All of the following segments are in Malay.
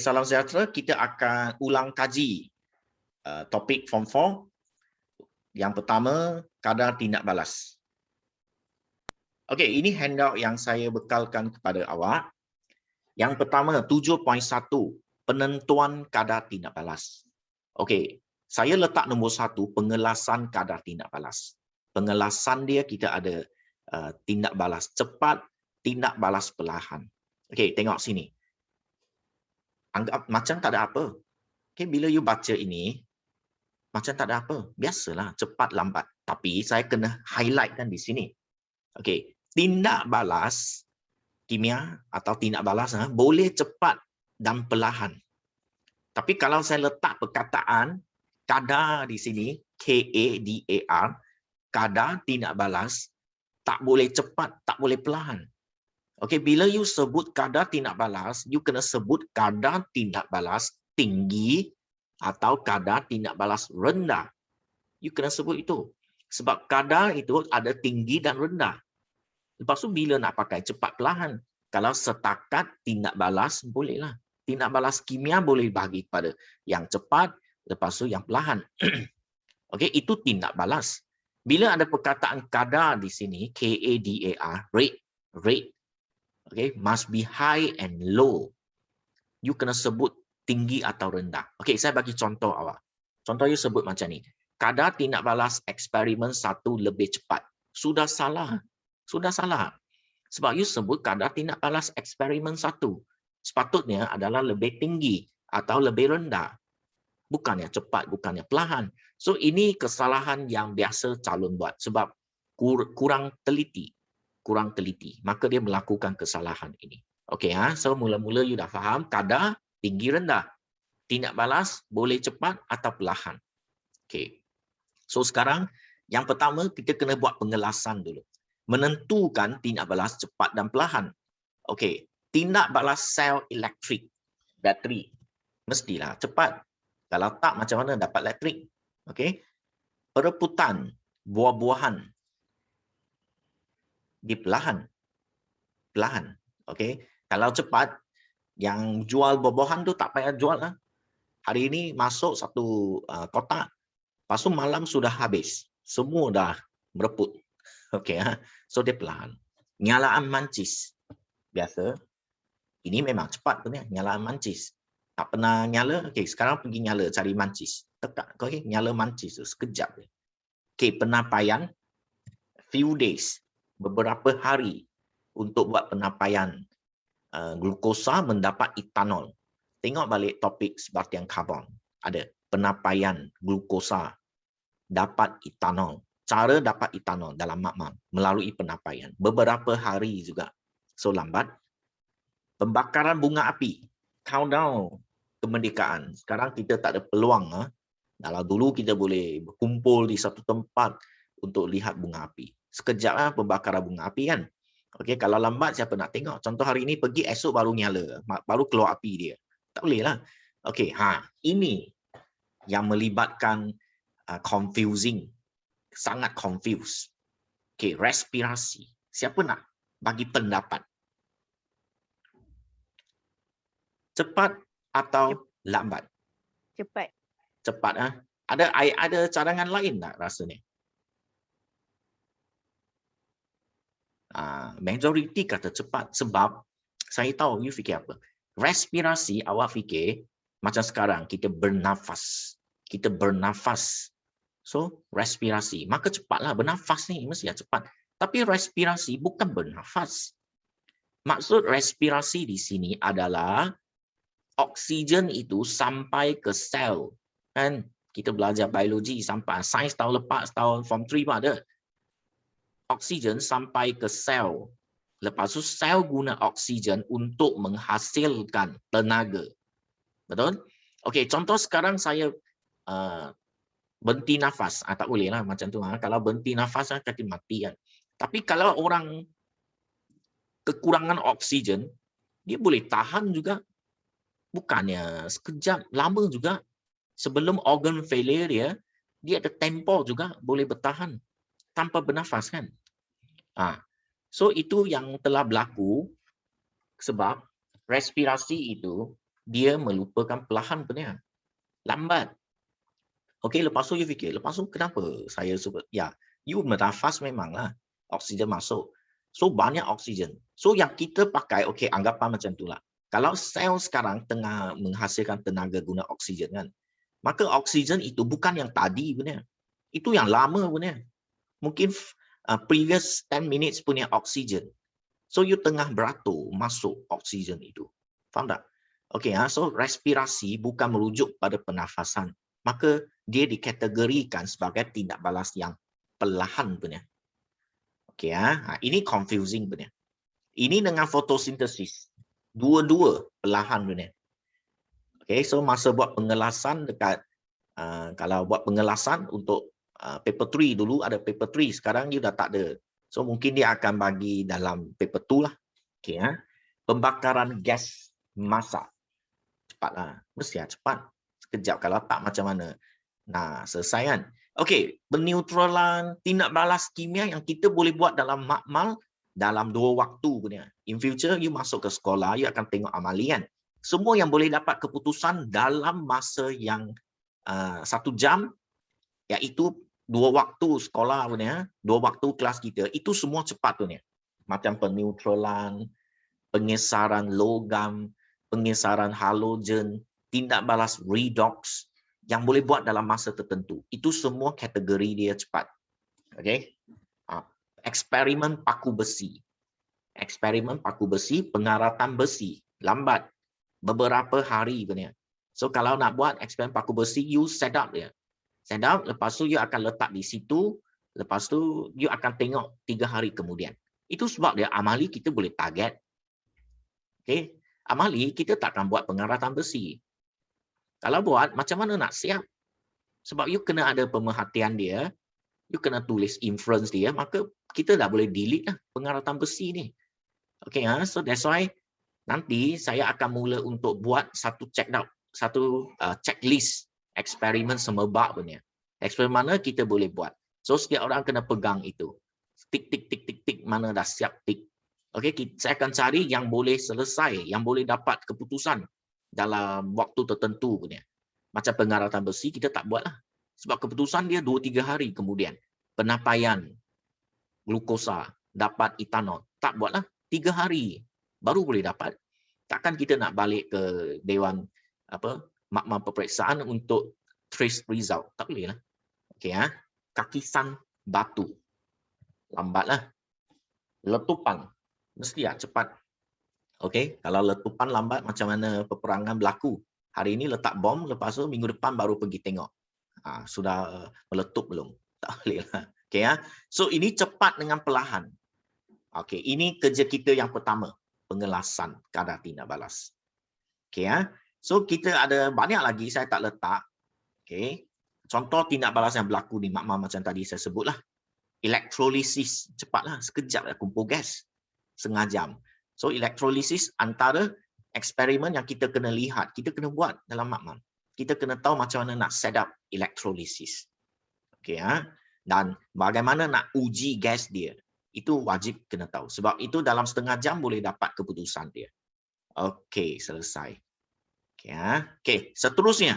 Salam sejahtera. Kita akan ulang kaji topik Form 4. Yang pertama, kadar tindak balas. Okey, ini handout yang saya bekalkan kepada awak. Yang pertama, 7.1, penentuan kadar tindak balas. Okey, saya letak nombor 1, pengelasan kadar tindak balas. Pengelasan dia kita ada tindak balas cepat, tindak balas perlahan. Okey, tengok sini. Anggap macam tak ada apa. Okay, bila you baca ini, macam tak ada apa. Biasalah, cepat lambat. Tapi saya kena highlightkan di sini. Okay, tindak balas kimia atau tindak balas boleh cepat dan perlahan. Tapi kalau saya letak perkataan kadar di sini, KADAR, kadar tindak balas, tak boleh cepat, tak boleh perlahan. Okey, bila you sebut kadar tindak balas, you kena sebut kadar tindak balas tinggi atau kadar tindak balas rendah. You kena sebut itu. Sebab kadar itu ada tinggi dan rendah. Lepas tu bila nak pakai cepat perlahan? Kalau setakat tindak balas, bolehlah. Tindak balas kimia boleh bagi kepada yang cepat, lepas tu yang perlahan. Okey, itu tindak balas. Bila ada perkataan kadar di sini, KADAR, rate, okay, must be high and low. You kena sebut tinggi atau rendah. Okay, saya bagi contoh awak. Contoh you sebut macam ni. Kadar tindak balas eksperimen 1 lebih cepat. Sudah salah. Sudah salah. Sebab you sebut kadar tindak balas eksperimen 1. Sepatutnya adalah lebih tinggi atau lebih rendah. Bukannya cepat, bukannya perlahan. So, ini kesalahan yang biasa calon buat. Sebab kurang teliti. Maka dia melakukan kesalahan ini. Okey, so mula-mula you dah faham kadar tinggi rendah. Tindak balas boleh cepat atau perlahan. Okey. So sekarang yang pertama kita kena buat pengelasan dulu. Menentukan tindak balas cepat dan perlahan. Okey, tindak balas sel elektrik, bateri mestilah cepat. Kalau tak macam mana dapat elektrik? Okey. Perebutan buah-buahan di perlahan. Okey, kalau cepat yang jual buah-buahan tu tak payah jual lah. Hari ini masuk satu kotak, lepas tu malam sudah habis, semua dah merebut. Okey, so dia perlahan. Nyalaan mancis biasa, ini memang cepat tu ni, nyalaan mancis. Tak pernah nyala, okey, sekarang pergi nyala cari mancis, tekak, okey, nyala mancis tu sekejap je. Okey, penapaian few days, beberapa hari untuk buat penapaian glukosa mendapat etanol. Tengok balik topik sebartian karbon. Ada penapaian glukosa dapat etanol. Cara dapat etanol dalam makmal melalui penapaian. Beberapa hari juga. So lambat. Pembakaran bunga api. Countdown kemerdekaan. Sekarang kita tak ada peluang. Kalau dulu kita boleh berkumpul di satu tempat untuk lihat bunga api. Sekejap pembakaran bunga api kan. Okey, kalau lambat siapa nak tengok? Contoh hari ini pergi, esok baru nyala, baru keluar api dia. Tak boleh lah. Okey, ini yang melibatkan confusing, sangat confused. Okey, respirasi. Siapa nak bagi pendapat? Cepat atau lambat? Cepat. Cepat. Ada cadangan lain tak rasanya? Majoriti kata cepat sebab saya tahu you fikir apa. Respirasi awak fikir macam sekarang kita bernafas. So respirasi, maka cepatlah bernafas ni mesti cepat. Tapi respirasi bukan bernafas. Maksud respirasi di sini adalah oksigen itu sampai ke sel. Kan kita belajar biologi sampai sains tahun lepas, tahun form 3 pun ada. Oksigen sampai ke sel. Lepas tu sel guna oksigen untuk menghasilkan tenaga. Betul? Okey, contoh sekarang saya berhenti nafas. Tak boleh lah macam tu. Kalau berhenti nafas kata mati kan. Tapi kalau orang kekurangan oksigen, dia boleh tahan juga. Bukannya sekejap, lama juga. Sebelum organ failure dia ada tempo juga boleh bertahan tanpa bernafas kan. So itu yang telah berlaku sebab respirasi itu dia melupakan perlahan punya. Lambat. Okey, lepas tu you fikir, lepas tu kenapa saya sebut, ya, you bernafas memanglah, oksigen masuk. So, banyak oksigen. So, yang kita pakai, okey, anggapan macam itulah. Kalau sel sekarang tengah menghasilkan tenaga guna oksigen kan, maka oksigen itu bukan yang tadi punya. Itu yang lama punya. Mungkin previous 10 minutes punya oksigen. So, you tengah beratur masuk oksigen itu. Faham tak? Okey, so respirasi bukan merujuk pada pernafasan. Maka dia dikategorikan sebagai tindak balas yang perlahan punya. Okey, ini confusing punya. Ini dengan fotosintesis. Dua-dua perlahan punya. Okey, so masa buat pengelasan dekat kalau buat pengelasan untuk paper 3 dulu ada paper 3, sekarang dia dah tak ada. So mungkin dia akan bagi dalam paper 2 lah. Okey, pembakaran gas masak. Cepatlah, mesti cepat. Sekejap, kalau tak macam mana? Nah, selesai kan? Okey, peneutralan tindak balas kimia yang kita boleh buat dalam makmal dalam 2 waktu punya. In future, you masuk ke sekolah, you akan tengok amali kan? Semua yang boleh dapat keputusan dalam masa yang 1 jam, iaitu 2 waktu sekolah punya, 2 waktu kelas kita, itu semua cepat punya. Macam peneutralan, pengesaran logam, pengesaran halogen, tindak balas redox yang boleh buat dalam masa tertentu. Itu semua kategori dia cepat. Okey. Eksperimen paku besi. Eksperimen paku besi, pengaratan besi, lambat. Beberapa hari punya. So kalau nak buat eksperimen paku besi, you set up dia. Set up, lepas tu you akan letak di situ, lepas tu you akan tengok 3 hari kemudian. Itu sebab dia amali kita boleh target. Okay. Amali, kita takkan buat pengaratan besi. Kalau buat, macam mana nak siap? Sebab you kena ada pemerhatian dia, you kena tulis inference dia, maka kita dah boleh delete lah pengaratan besi ni. Okay, so that's why nanti saya akan mula untuk buat satu checklist eksperimen semebak punya. Eksperimen mana kita boleh buat. So setiap orang kena pegang itu. Tik, tik, tik, tik, tik, mana dah siap tik. Okey, saya akan cari yang boleh selesai, yang boleh dapat keputusan dalam waktu tertentu punya. Macam pengaratan besi kita tak buatlah. Sebab keputusan dia 2-3 hari kemudian. Penapaian glukosa, dapat etanol, tak buatlah 3 hari baru boleh dapat. Takkan kita nak balik ke dewan makmal peperiksaan untuk trace result, tak boleh lah. Okey, kakisan batu. Lambatlah. Letupan mesti cepat. Okey, kalau letupan lambat macam mana peperangan berlaku? Hari ini letak bom, lepas tu minggu depan baru pergi tengok. Sudah meletup belum? Tak boleh lah. Okey, so ini cepat dengan perlahan. Okey, ini kerja kita yang pertama, pengelasan kadar tindak balas. Okey, so kita ada banyak lagi saya tak letak. Okey, contoh tindak balas yang berlaku di makmal macam tadi saya sebutlah. Elektrolisis, cepatlah, sekejap kumpul gas. Setengah jam. So elektrolisis antara eksperimen yang kita kena lihat, kita kena buat dalam makmal. Kita kena tahu macam mana nak set up elektrolisis. Okey, dan bagaimana nak uji gas dia. Itu wajib kena tahu. Sebab itu dalam setengah jam boleh dapat keputusan dia. Okey, selesai. Okey, okey, seterusnya.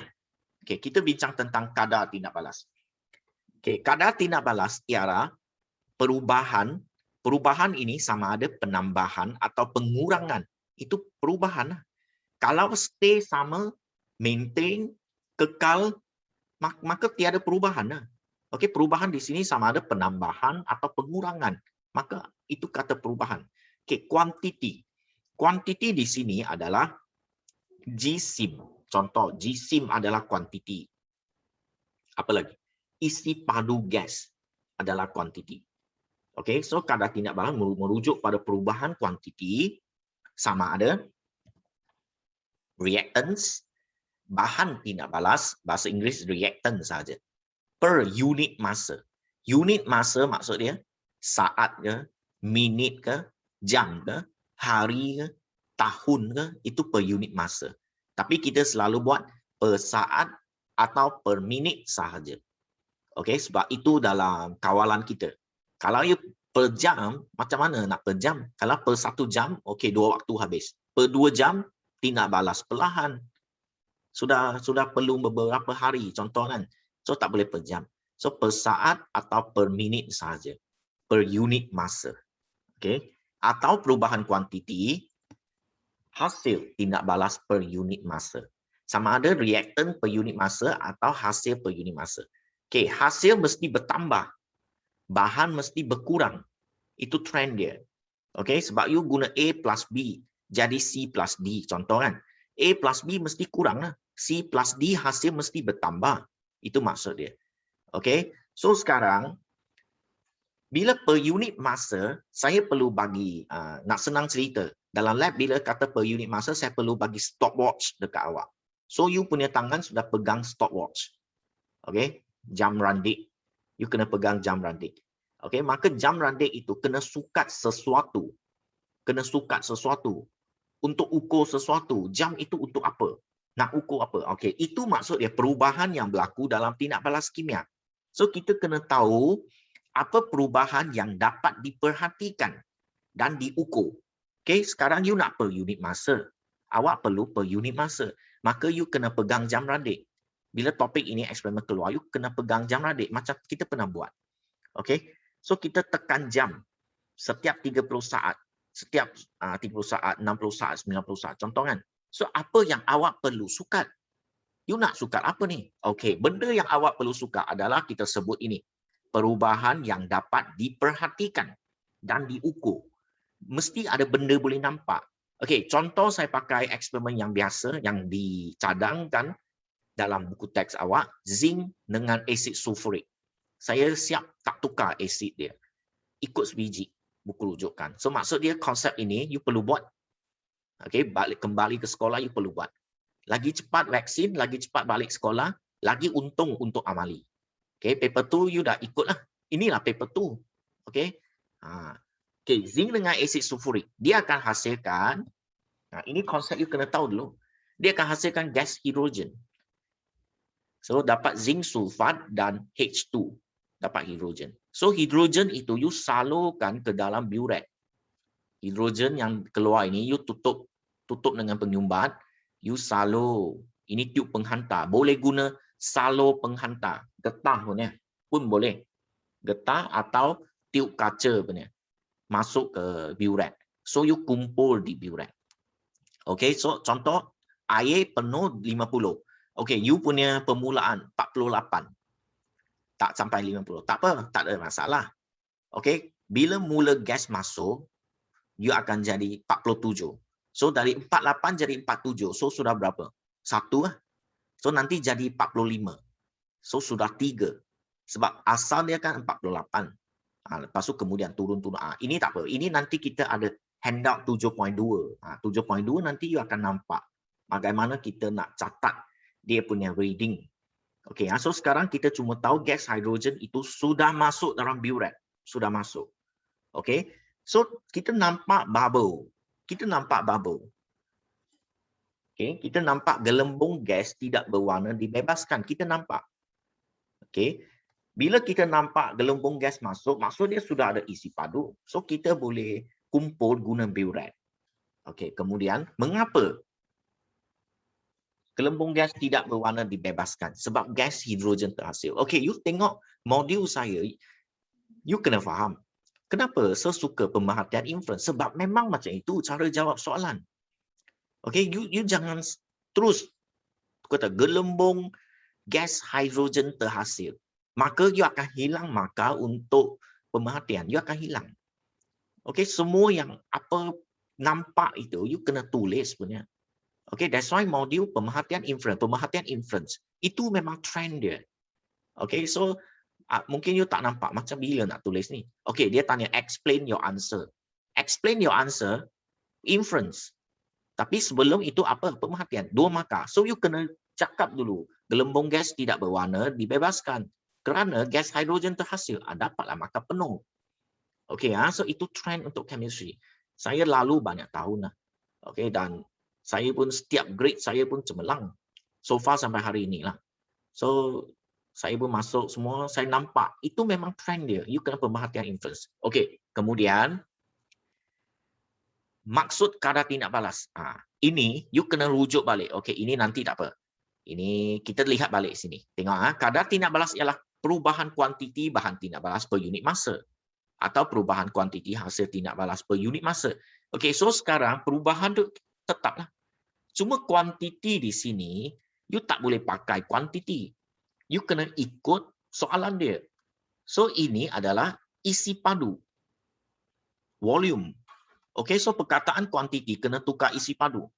Okey, kita bincang tentang kadar tindak balas. Okey, kadar tindak balas ialah perubahan. Perubahan ini sama ada penambahan atau pengurangan. Itu perubahan. Kalau stay sama, maintain, kekal, maka tiada perubahan. Okey, perubahan di sini sama ada penambahan atau pengurangan. Maka itu kata perubahan. Okey, quantity. Quantity di sini adalah GSIM. Contoh, GSIM adalah quantity. Apa lagi? Isi padu gas adalah quantity. Okey, so kadar tindak balas merujuk pada perubahan kuantiti sama ada reactants, bahan tindak balas, bahasa Inggeris reactant saja, per unit masa. Unit masa maksud dia saat ke, minit ke, jam ke, hari ke, tahun ke, itu per unit masa. Tapi kita selalu buat per saat atau per minit sahaja. Okey, sebab itu dalam kawalan kita. Kalau you per jam, macam mana nak per jam? Kalau per 1 jam, okey 2 waktu habis. Per 2 jam, tindak balas perlahan. Sudah perlu beberapa hari contoh kan. So tak boleh per jam. So per saat atau per minit saja. Per unit masa. Okay. Atau perubahan kuantiti hasil tindak balas per unit masa. Sama ada reaktan per unit masa atau hasil per unit masa. Okay. Hasil mesti bertambah. Bahan mesti berkurang. Itu trend dia. Okay. Sebab you guna A plus B jadi C plus D. Contoh kan. A plus B mesti kurang lah. C plus D hasil mesti bertambah. Itu maksud dia. Okay. So sekarang, bila per unit masa, saya perlu bagi, nak senang cerita. Dalam lab, bila kata per unit masa, saya perlu bagi stopwatch dekat awak. So, you punya tangan sudah pegang stopwatch. Okay. Jam randik. You kena pegang jam randik. Okay. Maka jam randik itu kena sukat sesuatu. Kena sukat sesuatu. Untuk ukur sesuatu. Jam itu untuk apa? Nak ukur apa? Okey, itu maksud dia perubahan yang berlaku dalam tindak balas kimia. So kita kena tahu apa perubahan yang dapat diperhatikan dan diukur. Okey, sekarang you nak per unit masa. Awak perlu per unit masa. Maka you kena pegang jam randik. Bila topik ini eksperimen keluar, you kena pegang jam randik macam kita pernah buat. Okey. So kita tekan jam setiap 30 saat. Setiap 30 saat, 60 saat, 90 saat. Contoh kan. So, apa yang awak perlu sukat? You nak sukat apa ni? Okey, benda yang awak perlu sukat adalah kita sebut ini. Perubahan yang dapat diperhatikan dan diukur. Mesti ada benda boleh nampak. Okey, contoh saya pakai eksperimen yang biasa yang dicadangkan dalam buku teks awak, zinc dengan asid sulfurik. Saya siap tak tukar asid dia. Ikut sebiji buku rujukan. So, maksud dia konsep ini you perlu buat. Okey, kembali ke sekolah you perlu buat. Lagi cepat vaksin, lagi cepat balik sekolah, lagi untung untuk amali. Okey, paper tu you dah ikutlah. Inilah paper tu. Okey. Okey, zinc dengan asid sulfurik, dia akan hasilkan, ini konsep you kena tahu dulu. Dia akan hasilkan gas hidrogen. So dapat zinc sulfat dan H2, dapat hidrogen. So hidrogen itu you salurkan ke dalam burette. Hidrogen yang keluar ini you tutup dengan penyumbat, you salur. Ini tiub penghantar. Boleh guna salur penghantar. Getah pun boleh. Getah atau tiub kaca punya. Masuk ke burette. So you kumpul di burette. Okay, so contoh air penuh 50. Okay, you punya permulaan 48. Tak sampai 50. Tak apa, tak ada masalah. Okay, bila mula gas masuk, you akan jadi 47. So dari 48 jadi 47. So sudah berapa? 1 lah. So nanti jadi 45. So sudah 3. Sebab asal dia kan 48. Lepas tu kemudian turun-turun. Ini tak apa. Ini nanti kita ada handout 7.2. 7.2 nanti you akan nampak bagaimana kita nak catat dia punya reading. Okay, so sekarang kita cuma tahu gas hidrogen itu sudah masuk dalam burette. Sudah masuk. Okay. So, kita nampak bubble. Kita nampak bubble. Okay. Kita nampak gelembung gas tidak berwarna dibebaskan. Kita nampak. Okay. Bila kita nampak gelembung gas masuk, maksud dia sudah ada isi padu. So, kita boleh kumpul guna burette. Okay. Kemudian, mengapa gelembung gas tidak berwarna dibebaskan? Sebab gas hidrogen terhasil. Okay, you tengok modul saya, you kena faham. Kenapa saya suka pemerhatian inference? Sebab memang macam itu cara jawab soalan. Okay, you jangan terus kata gelembung gas hidrogen terhasil. Maka you akan hilang maka untuk pemerhatian. You akan hilang. Okay, semua yang apa nampak itu, you kena tulis punya. Okay, that's why modul pemerhatian inference, itu memang trend dia. Okay, so mungkin you tak nampak macam bila nak tulis ni. Okay, dia tanya explain your answer. Explain your answer, inference. Tapi sebelum itu apa? Pemerhatian. 2 markah. So you kena cakap dulu. Gelembung gas tidak berwarna dibebaskan. Kerana gas hidrogen terhasil. Dapatlah markah penuh. Okay, so itu trend untuk chemistry. Saya lalu banyak tahun lah. Okay, dan saya pun setiap grade saya pun cemerlang. So far sampai hari inilah. So saya pun masuk semua, saya nampak itu memang trend dia. You kena pemerhatian inference. Okey, kemudian maksud kadar tindak balas. Ini you kena rujuk balik. Okey, ini nanti tak apa. Ini kita lihat balik sini. Tengok, kadar tindak balas ialah perubahan kuantiti bahan tindak balas per unit masa atau perubahan kuantiti hasil tindak balas per unit masa. Okey, so sekarang perubahan tu tetaplah. Cuma kuantiti di sini you tak boleh pakai kuantiti. You kena ikut soalan dia. So ini adalah isi padu. Volume. Okey, so perkataan kuantiti kena tukar isi padu.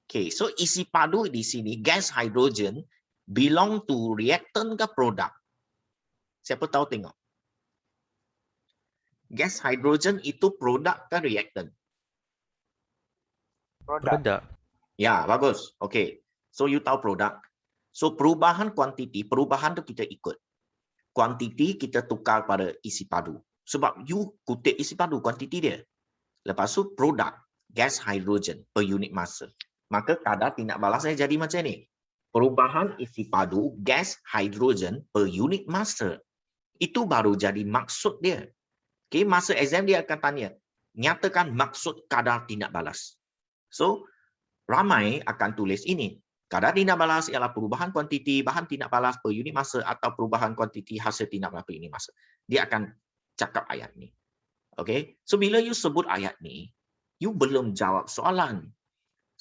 Okey, so isi padu di sini gas hidrogen belong to reactant ke produk? Siapa tahu tengok. Gas hidrogen itu produk ke reactant? Produk. Ya, bagus. Okey. So you tahu produk. So perubahan kuantiti, perubahan tu kita ikut. Kuantiti kita tukar pada isi padu. Sebab you kutip isi padu kuantiti dia. Lepas tu produk gas hidrogen per unit masa. Maka kadar tindak balasnya jadi macam ni. Perubahan isi padu gas hidrogen per unit masa. Itu baru jadi maksud dia. Okay, masa exam dia akan tanya, nyatakan maksud kadar tindak balas. So, ramai akan tulis ini. Kadar tindak balas ialah perubahan kuantiti bahan tindak balas per unit masa atau perubahan kuantiti hasil tindak balas per unit masa. Dia akan cakap ayat ni. Okay, so bila you sebut ayat ni, you belum jawab soalan.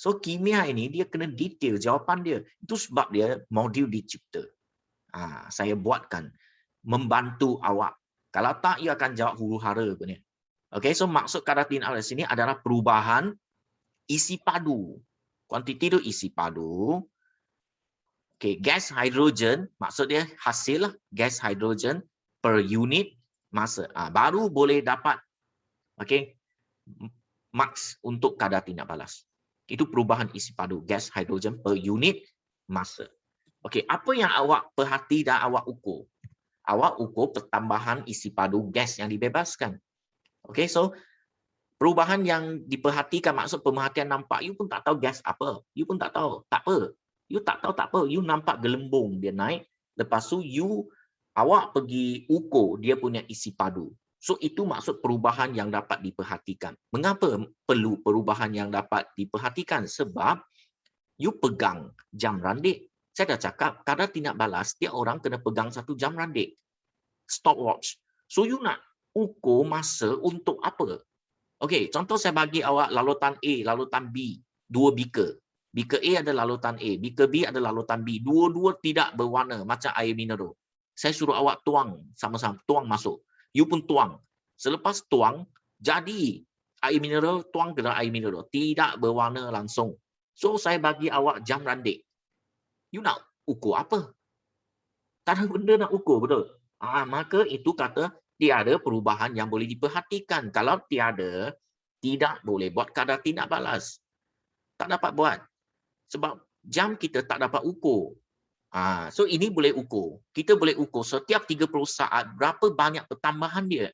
So kimia ini dia kena detail jawapan dia. Itu sebab dia modul dicipta. Saya buatkan membantu awak. Kalau tak, you akan jawab huru-hara punya. Okay, so maksud kadar tindak balas sini adalah perubahan isi padu. Kuantiti itu isi padu. Okay, gas hidrogen maksud dia hasil lah, gas hidrogen per unit masa. Baru boleh dapat okey, marks untuk kadar tindak balas. Itu perubahan isi padu gas hidrogen per unit masa. Okey, apa yang awak perhati dan awak ukur? Awak ukur pertambahan isi padu gas yang dibebaskan. Okey, so perubahan yang diperhatikan, maksud pemerhatian nampak, you pun tak tahu gas apa. You pun tak tahu, tak apa. You tak tahu, tak apa. You nampak gelembung dia naik. Lepas tu awak pergi ukur dia punya isi padu. So itu maksud perubahan yang dapat diperhatikan. Mengapa perlu perubahan yang dapat diperhatikan? Sebab you pegang jam randik. Saya dah cakap, kadar tindak balas, tiap orang kena pegang satu jam randik. Stopwatch. So you nak ukur masa untuk apa? Okey, contoh saya bagi awak lalutan A, lalutan B, dua beaker. Beaker A ada lalutan A, beaker B ada lalutan B. Dua-dua tidak berwarna macam air mineral. Saya suruh awak tuang sama-sama, tuang masuk. You pun tuang. Selepas tuang, jadi air mineral, tuang ke dalam air mineral. Tidak berwarna langsung. So, saya bagi awak jam randik. You nak ukur apa? Tak ada benda nak ukur, betul? Maka itu kata tiada perubahan yang boleh diperhatikan. Kalau tiada, tidak boleh buat kadar tindak balas. Tak dapat buat. Sebab jam kita tak dapat ukur. So ini boleh ukur. Kita boleh ukur setiap 30 saat berapa banyak pertambahan dia.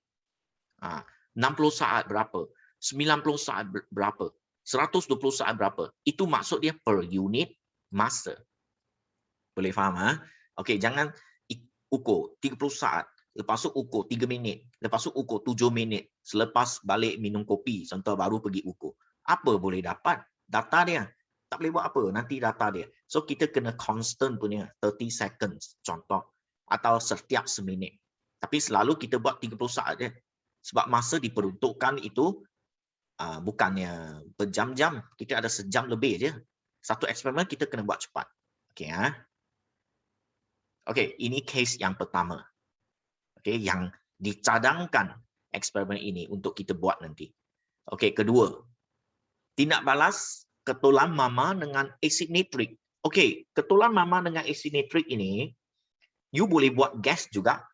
60 saat berapa. 90 saat berapa. 120 saat berapa. Itu maksud dia per unit masa. Boleh faham? Okey, jangan ukur 30 saat. Lepas tu ukur 3 minit. Lepas tu ukur 7 minit. Selepas balik minum kopi, contoh baru pergi ukur. Apa boleh dapat? Data dia. Tak boleh buat apa. Nanti data dia. So, kita kena constant punya 30 seconds, contoh. Atau setiap seminit. Tapi selalu kita buat 30 saat je. Sebab masa diperuntukkan itu bukannya berjam-jam. Kita ada sejam lebih je. Satu eksperimen kita kena buat cepat. Okey, Okey, ini case yang pertama. Okey, yang dicadangkan eksperimen ini untuk kita buat nanti. Okey, kedua. Tindak balas ketulan mama dengan asid nitrik. Okey, ketulan mama dengan asid nitrik ini, you boleh buat gas juga.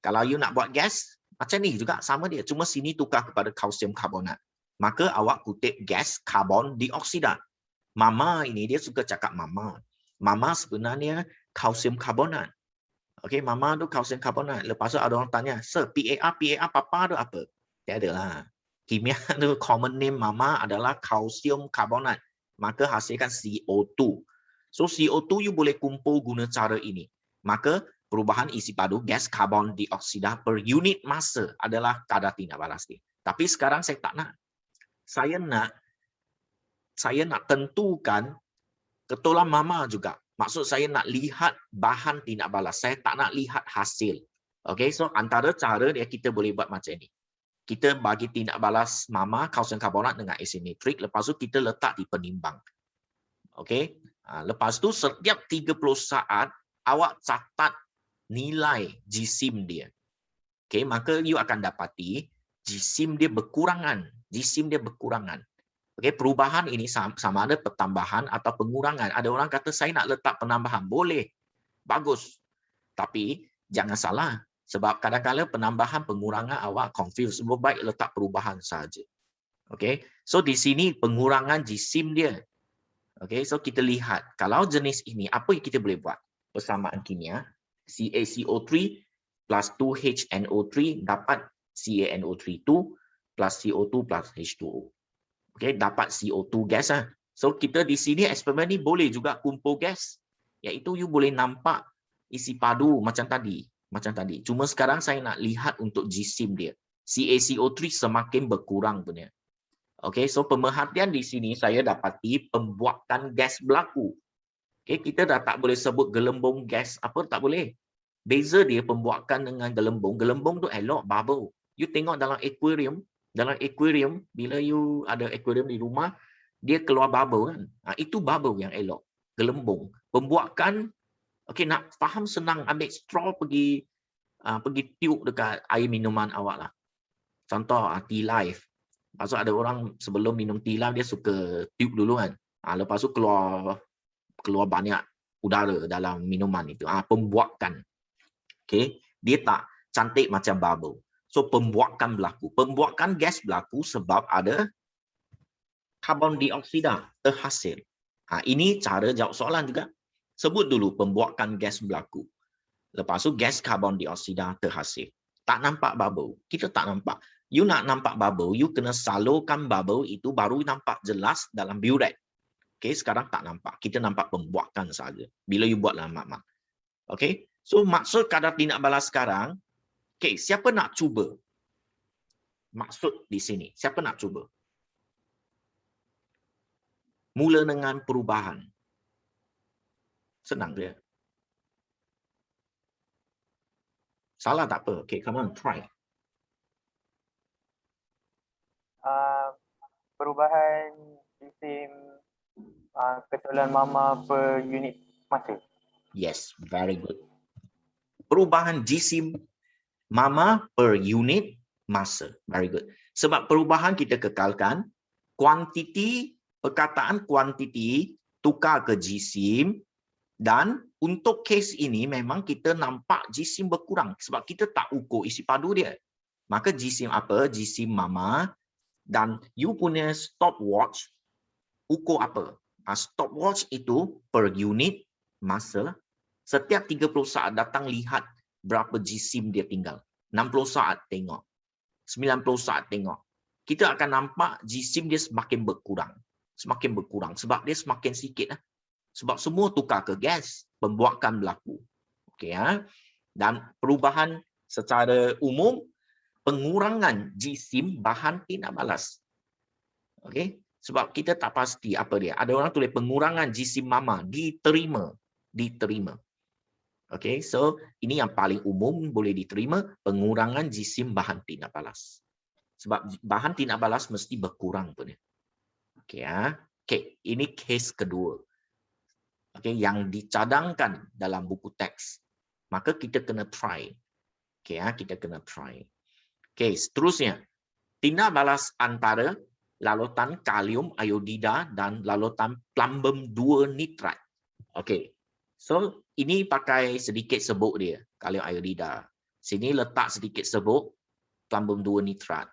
Kalau you nak buat gas, macam ni juga sama dia. Cuma sini tukar kepada kalsium karbonat. Maka awak kutip gas karbon dioksida. Mama ini, dia suka cakap mama. Mama sebenarnya kalsium karbonat. Okey, mama tu kalsium karbonat. Lepas tu ada orang tanya, sir, PAR papa tu apa? Tiada lah. Kimia tu common name mama adalah kalsium karbonat. Maka hasilkan CO2. So CO2 you boleh kumpul guna cara ini. Maka perubahan isi padu gas karbon dioksida per unit masa adalah kadar tindak balas dia. Tapi sekarang saya tak nak. saya nak tentukan ketulan mama juga. Maksud saya nak lihat bahan tindak balas. Saya tak nak lihat hasil. Okay, so antara cara dia kita boleh buat macam ni. Kita bagi tindak balas mama kalsium karbonat dengan asid nitrik. Lepas tu kita letak di penimbang. Okay. Lepas tu setiap 30 saat awak catat nilai jisim dia. Okay, maka you akan dapati jisim dia berkurangan. Jisim dia berkurangan. Okay, perubahan ini sama ada pertambahan atau pengurangan. Ada orang kata saya nak letak penambahan. Boleh. Bagus. Tapi jangan salah. Sebab kadang-kadang penambahan, pengurangan awak confuse. Lebih baik letak perubahan saja. Okay. So di sini pengurangan jisim dia. Okay. So kita lihat. Kalau jenis ini, apa yang kita boleh buat? Persamaan kimia. CaCO3 plus 2HNO3 dapat CaNO3 plus CO2 plus H2O. Okay, dapat CO2 gas lah. So kita di sini eksperimen ni boleh juga kumpul gas. Iaitu you boleh nampak isi padu macam tadi. Cuma sekarang saya nak lihat untuk jisim dia. CaCO3 semakin berkurang punya. Okay, so pemerhatian di sini saya dapati pembuatan gas berlaku. Okay, kita dah tak boleh sebut gelembung gas apa, tak boleh. Beza dia pembuatan dengan gelembung. Gelembung tu elok bubble. You tengok dalam aquarium, bila you ada aquarium di rumah, dia keluar bubble kan. Itu bubble yang elok. Gelembung. Pembuatan, okay, nak faham senang, ambil straw pergi tiup dekat air minuman awak lah. Contoh tea life. Lepas tu ada orang sebelum minum tea life dia suka tiup dulu kan. Lepas tu keluar banyak udara dalam minuman itu. Pembuatan. Okay, dia tak cantik macam bubble. So pembuatan berlaku. Pembuatan gas berlaku sebab ada karbon dioksida terhasil. Ini cara jawab soalan juga. Sebut dulu pembuatan gas berlaku. Lepas tu gas karbon dioksida terhasil. Tak nampak bubble. Kita tak nampak. You nak nampak bubble, you kena salurkan bubble itu baru nampak jelas dalam burette. Okay, sekarang tak nampak. Kita nampak pembuatan saja. Bila you buat dalam makmal. Okay. So, maksud kadar tindak balas sekarang, okay, siapa nak cuba? Maksud di sini, siapa nak cuba? Mula dengan perubahan. Senang dia. Salah tak apa. Okay, come on, try. Perubahan jisim ketulan mama per unit masa. Yes, very good. Perubahan jisim mama per unit masa. Very good. Sebab perubahan kita kekalkan, kuantiti, perkataan kuantiti tukar ke jisim, dan untuk kes ini memang kita nampak jisim berkurang sebab kita tak ukur isi padu dia. Maka jisim apa? Jisim mama, dan you punya stopwatch ukur apa? Stopwatch itu per unit masa. Setiap 30 saat datang lihat berapa jisim dia tinggal. 60 saat tengok. 90 saat tengok. Kita akan nampak jisim dia semakin berkurang. Semakin berkurang. Sebab dia semakin sikit. Sebab semua tukar ke gas. Pembuatan berlaku. Okay, dan perubahan secara umum, pengurangan jisim bahan tindak balas. Okay. Sebab kita tak pasti apa dia. Ada orang tulis pengurangan jisim mama. Diterima. Okay, so ini yang paling umum boleh diterima, pengurangan jisim bahan tindak balas. Sebab bahan tindak balas mesti berkurang punya. Okay, okay, ini kes kedua. Okay, yang dicadangkan dalam buku teks. Maka kita kena try. Okay, kita kena try. Okay, seterusnya. Tindak balas antara lalutan kalium iodida dan lalutan plumbum 2 nitrat. Okay. So, ini pakai sedikit sebuk dia, kalium iodida. Sini letak sedikit sebuk, plumbum 2 nitrat.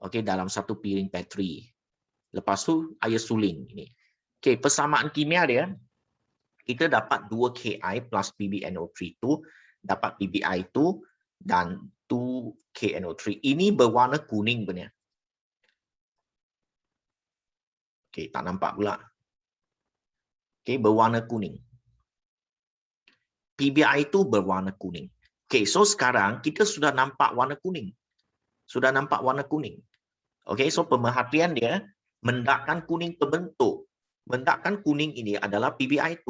Okey, dalam satu piring Petri. Lepas tu, air suling. Ini. Okey, persamaan kimia dia, kita dapat 2 Ki plus PbNO3 itu, dapat PbI itu, dan 2 KNO3. Ini berwarna kuning punya. Okey, tak nampak pula. Okey, berwarna kuning. PbI itu berwarna kuning. Okay, so sekarang kita sudah nampak warna kuning. Okey, so pemerhatian dia, mendakan kuning terbentuk. Mendakan kuning ini adalah PBI2.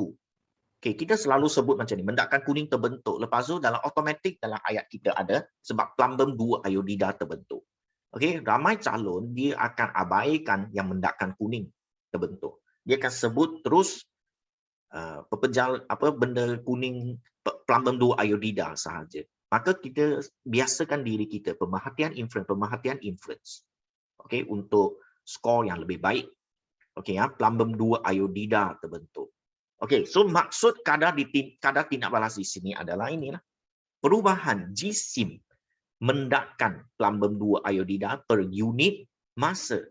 Okey, kita selalu sebut macam ni, mendakan kuning terbentuk. Lepas tu dalam automatik dalam ayat kita ada sebab plumbum 2 iodida terbentuk. Okey, ramai calon dia akan abaikan yang mendakan kuning terbentuk. Dia akan sebut terus benda kuning plumbum 2 iodida sahaja. Maka kita biasakan diri kita pemerhatian influence. Okey, untuk skor yang lebih baik. Okey, plumbum 2 iodida terbentuk. Okey, so maksud kadar tindak balas di sini adalah inilah. Perubahan jisim mendakan plumbum 2 iodida per unit masa.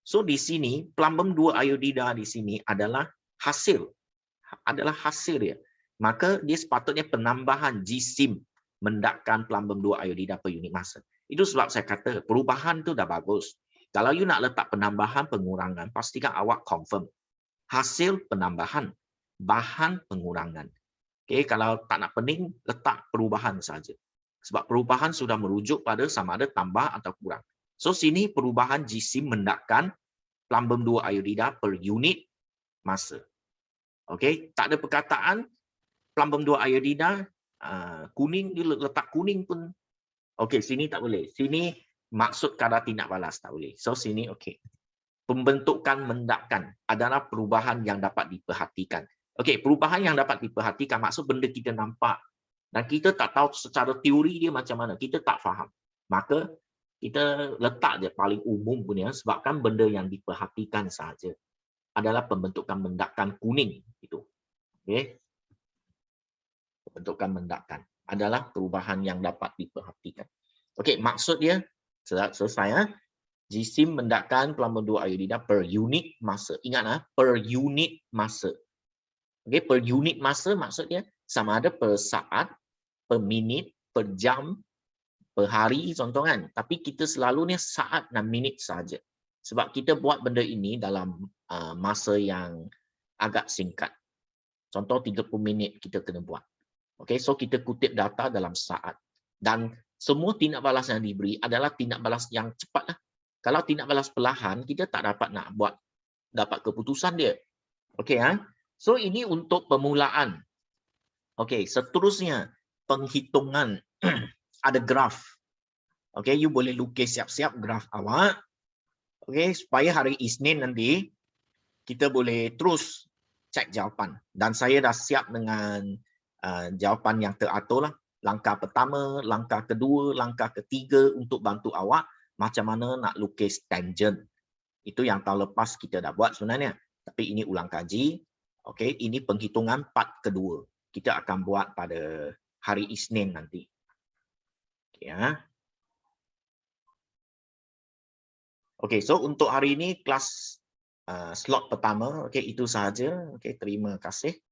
So di sini plumbum 2 iodida di sini adalah hasil dia. Maka dia sepatutnya penambahan jisim mendakan plumbum 2 iodida per unit masa. Itu sebab saya kata perubahan tu dah bagus. Kalau you nak letak penambahan pengurangan, pastikan awak confirm. Hasil penambahan, bahan pengurangan. Okay, kalau tak nak pening, letak perubahan saja. Sebab perubahan sudah merujuk pada sama ada tambah atau kurang. So sini perubahan jisim mendakan plumbum 2 iodida per unit masa. Okey, tak ada perkataan plumbum 2 iodida kuning, dia letak kuning pun. Okey, sini tak boleh. Sini maksud kadar tindak balas tak boleh. So sini okey. Pembentukan mendakan adalah perubahan yang dapat diperhatikan. Okey, perubahan yang dapat diperhatikan maksud benda kita nampak dan kita tak tahu secara teori dia macam mana. Kita tak faham. Maka kita letak je paling umum punya sebabkan benda yang diperhatikan saja adalah pembentukan mendakan kuning itu. Okey. Pembentukan mendakan adalah perubahan yang dapat diperhatikan. Okey, maksud dia selesai. Jisim mendakan plumbum 2 iodida per unit masa. Ingat per unit masa. Okey, per unit masa maksudnya sama ada per saat, per minit, per jam, per hari contoh kan. Tapi kita selalunya saat dan minit saja. Sebab kita buat benda ini dalam masa yang agak singkat. Contoh 30 minit kita kena buat. Okey, so kita kutip data dalam saat. Dan semua tindak balas yang diberi adalah tindak balas yang cepat. Kalau tindak balas perlahan, kita tak dapat nak dapat keputusan dia. Okey, so ini untuk permulaan. Okey, seterusnya penghitungan ada graf. Okey, you boleh lukis siap-siap graf awak. Okey, supaya hari Isnin nanti kita boleh terus cek jawapan. Dan saya dah siap dengan jawapan yang teratur lah. Langkah pertama, langkah kedua, langkah ketiga untuk bantu awak macam mana nak lukis tangent. Itu yang tahun lepas kita dah buat sebenarnya. Tapi ini ulang kaji. Okey, ini penghitungan part kedua. Kita akan buat pada hari Isnin nanti. Okey, Okey, so untuk hari ini kelas slot pertama, okey, itu sahaja. Okey, terima kasih.